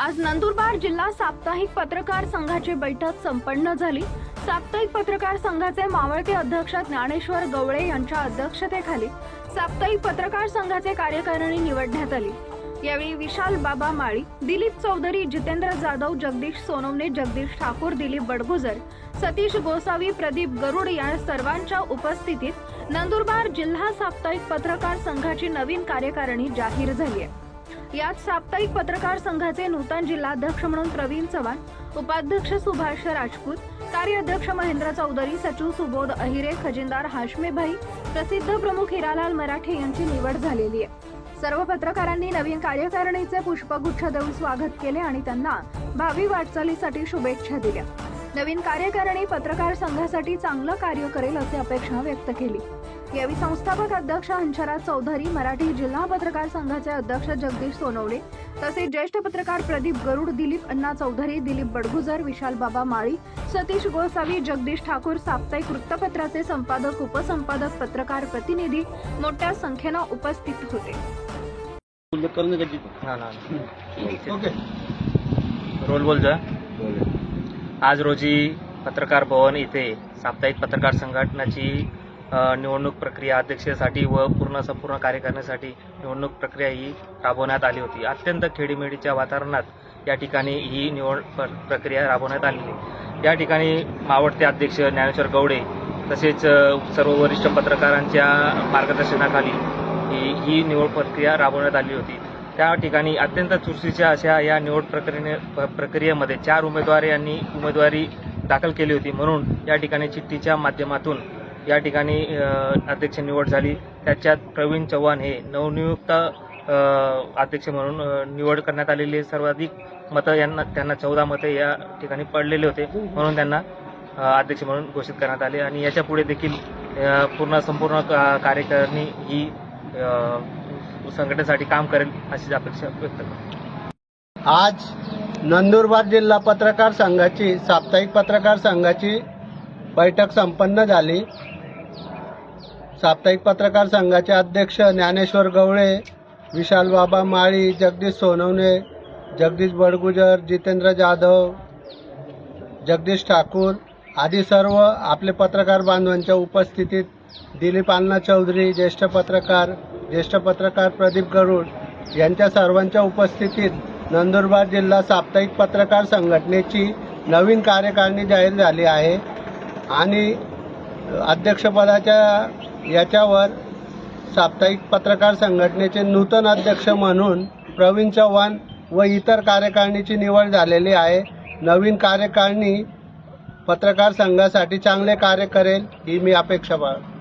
आज नंदुरबार जिल्हा साप्ताहिक पत्रकार संघाची बैठक संपन्न झाली। साप्ताहिक पत्रकार संघाचे मावळते अध्यक्ष ज्ञानेश्वर गवळे यांच्या अध्यक्षतेखाली साप्ताहिक पत्रकार संघाचे कार्यकारिणी निवडण्यात आली। यावेळी विशाल बाबा माळी, दिलीप चौधरी, जितेंद्र जाधव, जगदीश सोनवणे, जगदीश ठाकूर, दिलीप बडगुजर, सतीश गोसावी, प्रदीप गरुड या सर्वांच्या उपस्थितीत नंदुरबार जिल्हा साप्ताहिक पत्रकार संघाची नवीन कार्यकारिणी जाहीर झाली आहे। यात साप्ताहिक पत्रकार संघाचे नूतन जिल्हाध्यक्ष म्हणून प्रवीण चव्हाण, उपाध्यक्ष सुभाष राजपूत, कार्याध्यक्ष महेंद्र चौधरी, सचिव सुबोध अहिरे, खजिनदार हाशमेभाई, प्रसिद्ध प्रमुख हिरालाल मराठे यांची निवड झालेली आहे। सर्व पत्रकारांनी नवीन कार्यकारिणीचे पुष्पगुच्छ देऊन स्वागत केले आणि त्यांना भावी वाटचालीसाठी शुभेच्छा दिल्या। नवीन कार्यकारिणी पत्रकार संघासाठी चांगलं कार्य करेल अशी अपेक्षा व्यक्त केली। यावेळी संस्थापक अध्यक्ष हंसराज चौधरी, मराठी जिल्हा पत्रकार संघाचे अध्यक्ष जगदीश सोनवणे, तसेच ज्येष्ठ पत्रकार प्रदीप गरुड, दिलीप अण्णा चौधरी, दिलीप बडगुजर, विशाल बाबा माळी, सतीश गोसावी, जगदीश ठाकूर, साप्ताहिक वृत्तपत्राचे संपादक, उपसंपादक, पत्रकार प्रतिनिधी मोठ्या संख्येने उपस्थित होते। रोल बोलजा। आज रोजी पत्रकार भवन येथे साप्ताहिक पत्रकार संघटनाची निवडणूक प्रक्रिया अध्यक्षतेसाठी व संपूर्ण कार्यकारिणीसाठी निवडणूक प्रक्रिया ही राबवण्यात आली होती। अत्यंत खेडीमेडीच्या वातावरणात या ठिकाणी ही निवड प्रक्रिया राबवण्यात आली। या ठिकाणी मावळते अध्यक्ष ज्ञानेश्वर गवळे तसेच सर्व वरिष्ठ पत्रकारांच्या मार्गदर्शनाखाली ही निवड प्रक्रिया राबवण्यात आली होती। त्या ठिकाणी अत्यंत चुरशीच्या अशा या निवड प्रक्रियेमध्ये 4 उमेदवारांनी उमेदवारी दाखल केली होती। म्हणून या ठिकाणी चिठ्ठीच्या माध्यमातून या ठिकाणी अध्यक्ष निवड झाली। त्याच्यात प्रवीण चव्हाण हे नवनियुक्त अध्यक्ष म्हणून निवड करण्यात आलेली। सर्वाधिक मतं त्यांना 14 मते या ठिकाणी पडलेले होते, म्हणून त्यांना अध्यक्ष म्हणून घोषित करण्यात आले आणि याच्या पुढे देखील संपूर्ण कार्यकारिणी ही संघटनेसाठी काम करेल अशी अपेक्षा व्यक्त करतो। आज नंदुरबार जिल्हा पत्रकार संघाची साप्ताहिक पत्रकार संघाची बैठक संपन्न झाली। साप्ताहिक पत्रकार संघाचे अध्यक्ष ज्ञानेश्वर गवळे, विशाल बाबा माळी, जगदीश सोनवणे, जगदीश बडगुजर, जितेंद्र जाधव, जगदीश ठाकूर आदी सर्व आपले पत्रकार बांधवांच्या उपस्थितीत, दिलीप अण्णा चौधरी, ज्येष्ठ पत्रकार प्रदीप गरुड यांच्या सर्वांच्या उपस्थितीत नंदुरबार जिल्हा साप्ताहिक पत्रकार संघटनेची नवीन कार्यकारिणी जाहीर झाली आहे आणि अध्यक्षपदाच्या याच्यावर साप्ताहिक पत्रकार संघटनेचे नूतन अध्यक्ष म्हणून प्रवीण चव्हाण व इतर कार्यकारिणीची निवड झालेली आहे। नवीन कार्यकारिणी पत्रकार संघासाठी चांगले कार्य करेल ही मी अपेक्षा बाळगतो।